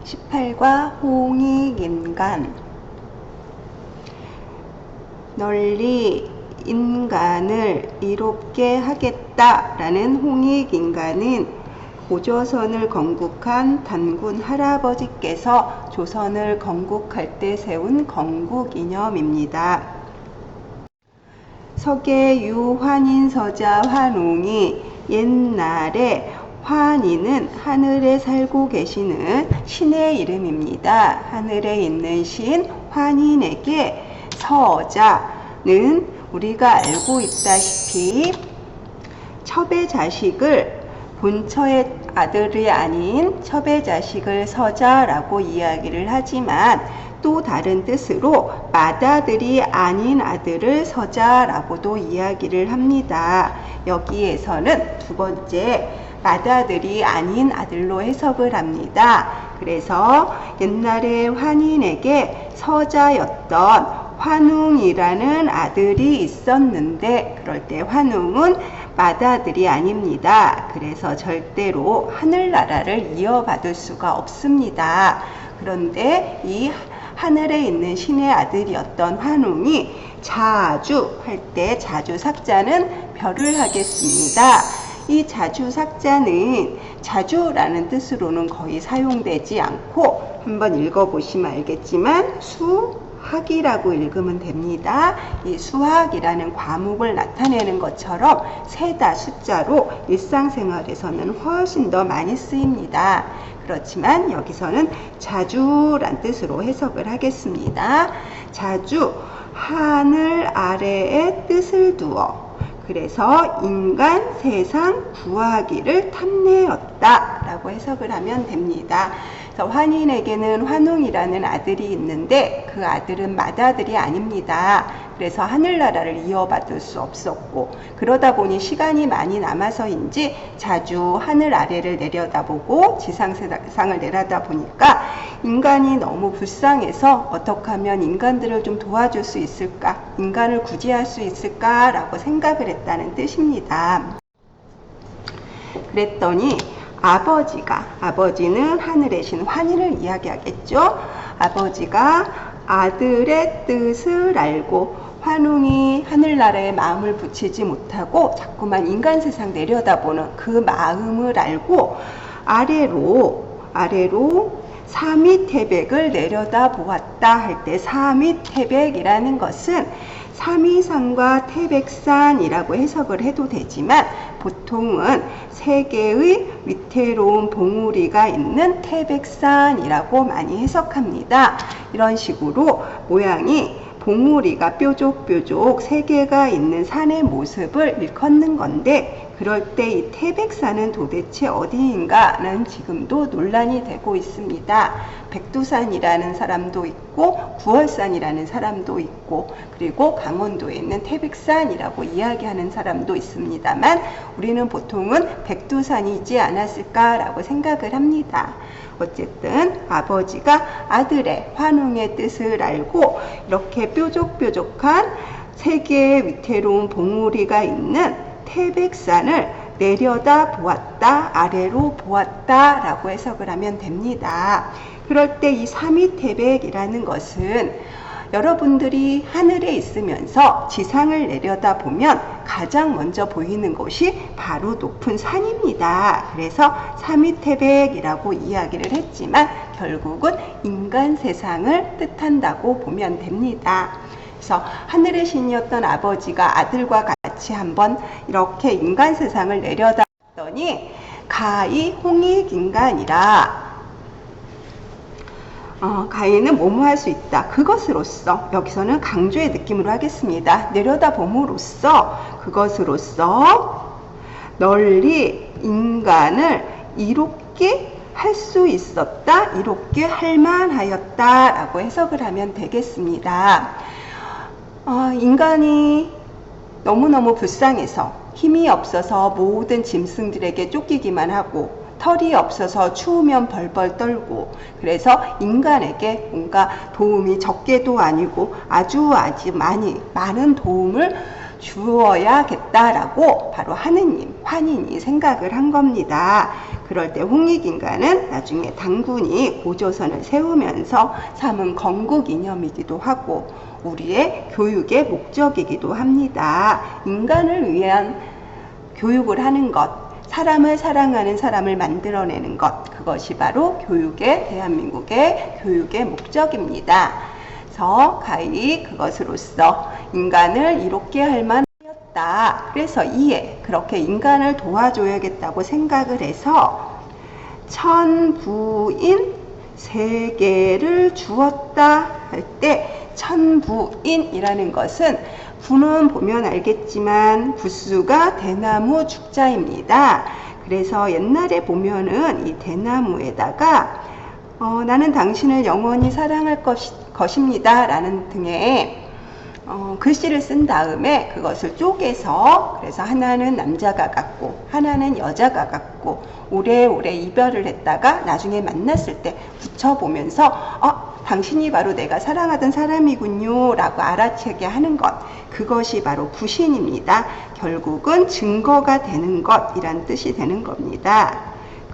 18과 홍익인간. 널리 인간을 이롭게 하겠다라는 홍익인간은 고조선을 건국한 단군 할아버지께서 조선을 건국할 때 세운 건국이념입니다. 서계 유환인서자 환웅이 옛날에 환인은 하늘에 살고 계시는 신의 이름입니다. 하늘에 있는 신 환인에게 서자는 우리가 알고 있다시피 첩의 자식을 본처의 아들이 아닌 첩의 자식을 서자라고 이야기를 하지만 또 다른 뜻으로 맏아들이 아닌 아들을 서자라고도 이야기를 합니다. 여기에서는 두 번째 맏아들이 아닌 아들로 해석을 합니다. 그래서 옛날에 환인에게 서자였던 환웅이라는 아들이 있었는데 그럴 때 환웅은 맏아들이 아닙니다. 그래서 절대로 하늘나라를 이어받을 수가 없습니다. 그런데 이 하늘에 있는 신의 아들이었던 환웅이 자주 할 때 자주삭자는 별을 하겠습니다. 이 자주삭자는 자주라는 뜻으로는 거의 사용되지 않고 한번 읽어보시면 알겠지만 수학이라고 읽으면 됩니다. 이 수학이라는 과목을 나타내는 것처럼 세다 숫자로 일상생활에서는 훨씬 더 많이 쓰입니다. 그렇지만 여기서는 자주란 뜻으로 해석을 하겠습니다. 자주, 하늘 아래에 뜻을 두어 그래서 인간 세상 구하기를 탐내었다 라고 해석을 하면 됩니다. 그래서 환인에게는 환웅이라는 아들이 있는데 그 아들은 맏아들이 아닙니다. 그래서 하늘나라를 이어받을 수 없었고 그러다 보니 시간이 많이 남아서인지 자주 하늘 아래를 내려다보고 지상세상을 내려다보니까 인간이 너무 불쌍해서 어떻게 하면 인간들을 좀 도와줄 수 있을까, 인간을 구제할 수 있을까 라고 생각을 했다는 뜻입니다. 그랬더니 아버지는 하늘의 신 환인을 이야기하겠죠. 아버지가 아들의 뜻을 알고 환웅이 하늘나라에 마음을 붙이지 못하고 자꾸만 인간 세상 내려다보는 그 마음을 알고 아래로 사미태백을 내려다보았다 할 때 사미태백이라는 것은 삼위산과 태백산이라고 해석을 해도 되지만 보통은 세 개의 위태로운 봉우리가 있는 태백산이라고 많이 해석합니다. 이런 식으로 모양이 봉우리가 뾰족뾰족 세 개가 있는 산의 모습을 일컫는 건데 그럴 때 이 태백산은 도대체 어디인가는 지금도 논란이 되고 있습니다. 백두산이라는 사람도 있고 구월산이라는 사람도 있고 그리고 강원도에 있는 태백산이라고 이야기하는 사람도 있습니다만 우리는 보통은 백두산이지 않았을까라고 생각을 합니다. 어쨌든 아버지가 아들의 환웅의 뜻을 알고 이렇게 뾰족뾰족한 세 개의 위태로운 봉우리가 있는 태백산을 내려다 보았다, 아래로 보았다 라고 해석을 하면 됩니다. 그럴 때 이 사미태백이라는 것은 여러분들이 하늘에 있으면서 지상을 내려다 보면 가장 먼저 보이는 것이 바로 높은 산입니다. 그래서 사미태백이라고 이야기를 했지만 결국은 인간 세상을 뜻한다고 보면 됩니다. 그래서 하늘의 신이었던 아버지가 아들과 같이 한번 이렇게 인간 세상을 내려다봤더니 가히 홍익인간이라 가히는 뭐뭐 할 수 있다. 그것으로서 여기서는 강조의 느낌으로 하겠습니다. 내려다봄으로써 그것으로서 널리 인간을 이롭게 할 수 있었다. 이롭게 할 만하였다 라고 해석을 하면 되겠습니다. 인간이 너무너무 불쌍해서 힘이 없어서 모든 짐승들에게 쫓기기만 하고 털이 없어서 추우면 벌벌 떨고 그래서 인간에게 뭔가 도움이 적게도 아니고 아주 많은 도움을 주어야겠다라고 바로 하느님, 환인이 생각을 한 겁니다. 그럴 때 홍익인간은 나중에 당군이 고조선을 세우면서 삼은 건국 이념이기도 하고 우리의 교육의 목적이기도 합니다. 인간을 위한 교육을 하는 것, 사람을 사랑하는 사람을 만들어내는 것, 그것이 바로 대한민국의 교육의 목적입니다. 그래서 가히 그것으로서 인간을 이롭게 할 만하였다. 그래서 그렇게 인간을 도와줘야겠다고 생각을 해서 천부인 세계를 주었다 할 때 천부인이라는 것은 부는 보면 알겠지만 부수가 대나무 죽자입니다. 그래서 옛날에 보면은 이 대나무에다가 나는 당신을 영원히 사랑할 것입니다 라는 등의 글씨를 쓴 다음에 그것을 쪼개서 그래서 하나는 남자가 같고 하나는 여자가 같고 오래오래 이별을 했다가 나중에 만났을 때 붙여보면서 당신이 바로 내가 사랑하던 사람이군요 라고 알아채게 하는 것, 그것이 바로 부신입니다. 결국은 증거가 되는 것이란 뜻이 되는 겁니다.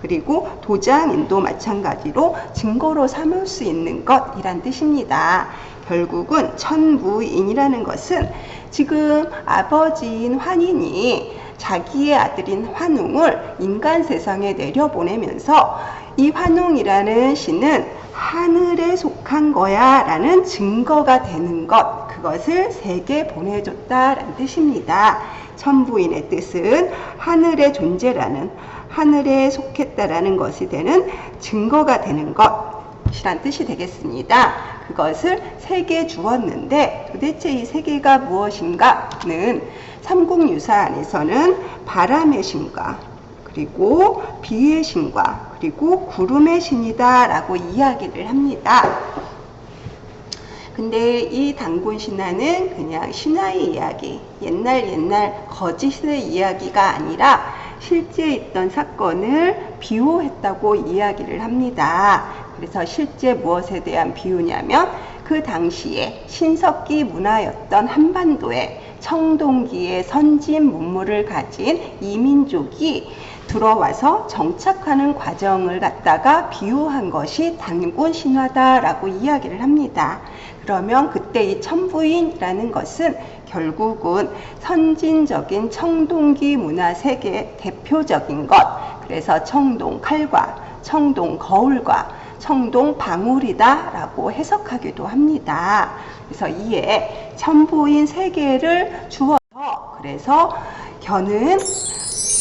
그리고 도장인도 마찬가지로 증거로 삼을 수 있는 것이란 뜻입니다. 결국은 천부인이라는 것은 지금 아버지인 환인이 자기의 아들인 환웅을 인간 세상에 내려보내면서 이 환웅이라는 신은 하늘에 속한 거야 라는 증거가 되는 것, 그것을 세계에 보내줬다라는 뜻입니다. 천부인의 뜻은 하늘의 존재라는, 하늘에 속했다라는 것이 되는 증거가 되는 것이란 뜻이 되겠습니다. 그것을 세계에 주었는데 도대체 이 세계가 무엇인가는 삼국유사 안에서는 바람의 신과 그리고 비의 신과 그리고 구름의 신이다 라고 이야기를 합니다. 근데 이 단군 신화는 그냥 신화의 이야기, 옛날 거짓의 이야기가 아니라 실제 있던 사건을 비유했다고 이야기를 합니다. 그래서 실제 무엇에 대한 비유냐면 그 당시에 신석기 문화였던 한반도에 청동기의 선진 문물을 가진 이민족이 들어와서 정착하는 과정을 갖다가 비유한 것이 단군 신화다라고 이야기를 합니다. 그러면 그때 이 천부인이라는 것은 결국은 선진적인 청동기 문화 세계의 대표적인 것, 그래서 청동 칼과 청동 거울과 청동 방울이다 라고 해석하기도 합니다. 그래서 이에 천부인 세계를 주어서 그래서 견은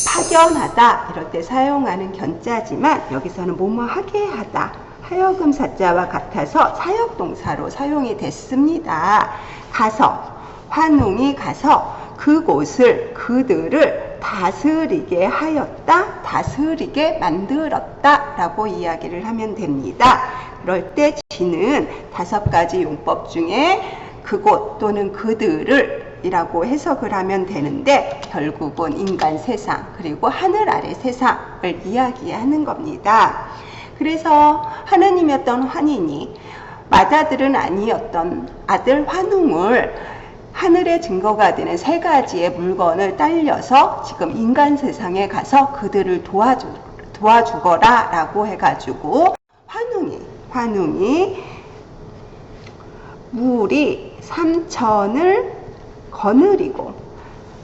파견하다 이럴 때 사용하는 견자지만 여기서는 뭐뭐하게 하다 하여금 사자와 같아서 사역동사로 사용이 됐습니다. 가서 환웅이 가서 그들을 다스리게 하였다, 다스리게 만들었다 라고 이야기를 하면 됩니다. 그럴 때 지는 5가지 용법 중에 그곳 또는 그들을 이라고 해석을 하면 되는데 결국은 인간 세상 그리고 하늘 아래 세상을 이야기하는 겁니다. 그래서 하느님이었던 환인이 맏아들은 아니었던 아들 환웅을 하늘의 증거가 되는 3가지의 물건을 딸려서 지금 인간 세상에 가서 그들을 도와주거라 라고 해가지고 환웅이 물이 3천을 거느리고,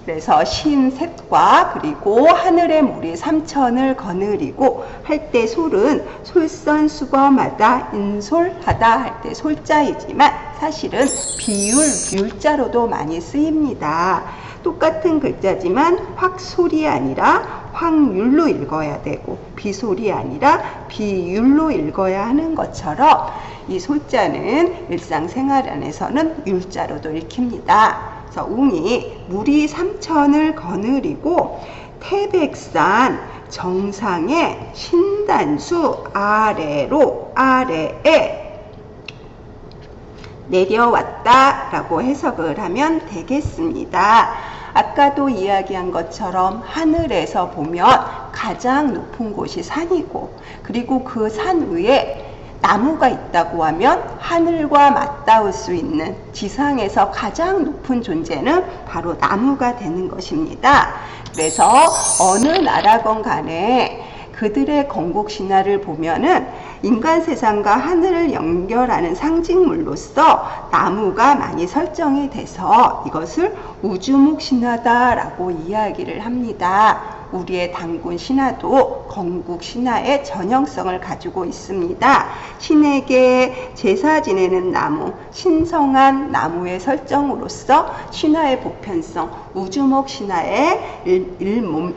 그래서 신셋과 그리고 하늘의 물이 3천을 거느리고 할 때 솔은 솔선수범하다, 인솔하다 할 때 솔자이지만 사실은 율자로도 많이 쓰입니다. 똑같은 글자지만 확솔이 아니라 확률로 읽어야 되고 비솔이 아니라 비율로 읽어야 하는 것처럼 이 솔자는 일상생활 안에서는 율자로도 읽힙니다. 그래서 웅이 물이 3천을 거느리고 태백산 정상의 신단수 아래에 내려왔다 라고 해석을 하면 되겠습니다. 아까도 이야기한 것처럼 하늘에서 보면 가장 높은 곳이 산이고 그리고 그 산 위에 나무가 있다고 하면 하늘과 맞닿을 수 있는 지상에서 가장 높은 존재는 바로 나무가 되는 것입니다. 그래서 어느 나라건 간에 그들의 건국 신화를 보면은 인간 세상과 하늘을 연결하는 상징물로서 나무가 많이 설정이 돼서 이것을 우주목 신화다라고 이야기를 합니다. 우리의 단군 신화도 건국 신화의 전형성을 가지고 있습니다. 신에게 제사 지내는 나무, 신성한 나무의 설정으로서 신화의 보편성, 우주목 신화의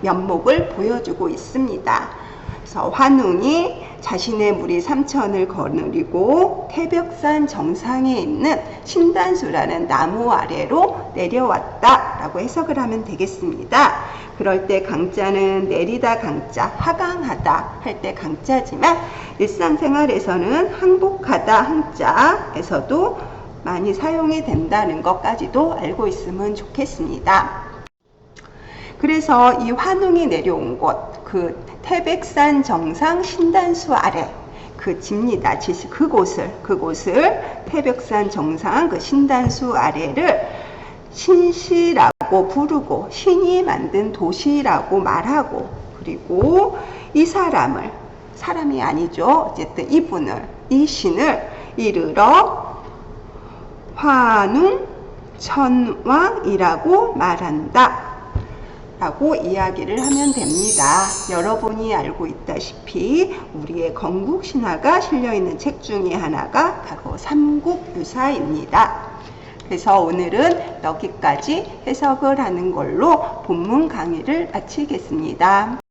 면목을 보여주고 있습니다. 그래서 환웅이 자신의 무리 3천을 거느리고 태백산 정상에 있는 신단수라는 나무 아래로 내려왔다라고 해석을 하면 되겠습니다. 그럴 때 강자는 내리다 강자, 하강하다 할 때 강자지만 일상생활에서는 항복하다 항자에서도 많이 사용이 된다는 것까지도 알고 있으면 좋겠습니다. 그래서 이 환웅이 내려온 곳, 그 태백산 정상 신단수 아래 그 집니다. 그곳을 태백산 정상 그 신단수 아래를 신시라고 부르고 신이 만든 도시라고 말하고, 그리고 이 사람이 아니죠. 어쨌든 이 신을 이르러 환웅 천왕이라고 말한다 라고 이야기를 하면 됩니다. 여러분이 알고 있다시피 우리의 건국 신화가 실려있는 책 중에 하나가 바로 삼국유사입니다. 그래서 오늘은 여기까지 해석을 하는 걸로 본문 강의를 마치겠습니다.